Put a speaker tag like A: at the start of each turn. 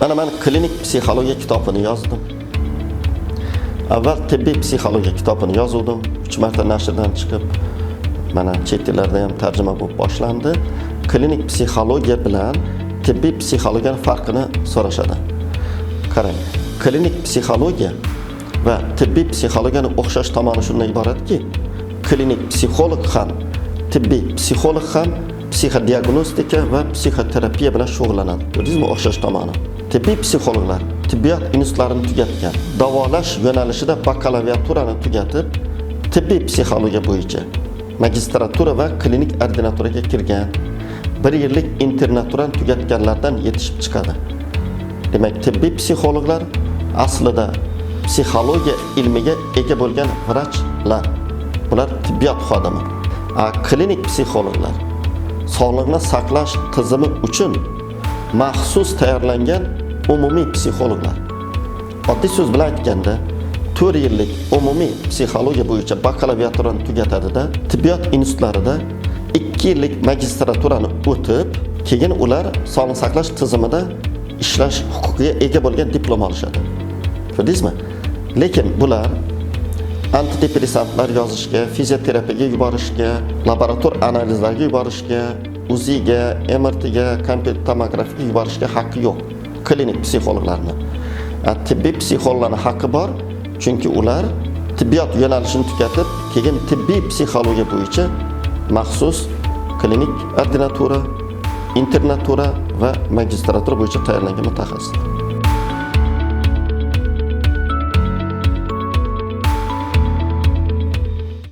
A: Men klinik psixologiya kitobini yozdim. Avval tibbiy psixologiya kitobini yozuvdim. 3 marta nashrdan chiqib, mana chet tillarda ham tarjima bo'lib boshlandi. Klinik psixologiya bilan tibbiy psixologiyaning farqini so'rashadi. Qarang, klinik psixologiya va tibbiy psixologiyaning o'xshash tomoni shundan iboratki, klinik psixolog ham, tibbiy psixolog ham psixodiagnostika va psixoterapiya bilan shug'ullanadi. Ko'rdingizmi o'xshash tomoni? Tibbiy psixologlar tibbiyot institutlarini tugatgan, davolash yo'nalishida bakalaviaturani tugatib, tibbiy psixologiya bo'yicha magistratura va klinik ordinaturaga kirgan, 1 yillik internaturani tugatganlardan yetishib chiqadi. Demak, tibbiy psixologlar aslida psixologiya ilmiga ega bo'lgan vrachlar. Bular tibbiyot xodimi. Klinik psixologlar sog'liqni saqlash tizimi uchun maxsus tayyorlangan umumiy psixologlar. Oddiy so'z bilan aytganda, 4 yillik umumiy psixologiya bo'yicha bakalaviaturani tugatadi-da, tibbiyot institutlarida 2 yillik magistraturani o'tib, keyin ular sog'liqni saqlash tizimida ishlash huquqiga ega bo'lgan diplom olishadi. Ko'rdingizmi? Lekin bular antidepressantlar yozishga, fizioterapiyaga yuborishga, laborator analizlarga yuborishga, UZIga, MRTga, kompyuter tomografiyaga yuborishga haqqi yo'q. Klinik psixologlarni. Tibbiy psixologlarning haqqi bor, chunki ular tibbiyot yo'nalishini tugatib, keyin tibbiy psixologiya bo'yicha maxsus klinik ordinatura, internatura va magistratura bo'yicha tayyorlangan mutaxassis.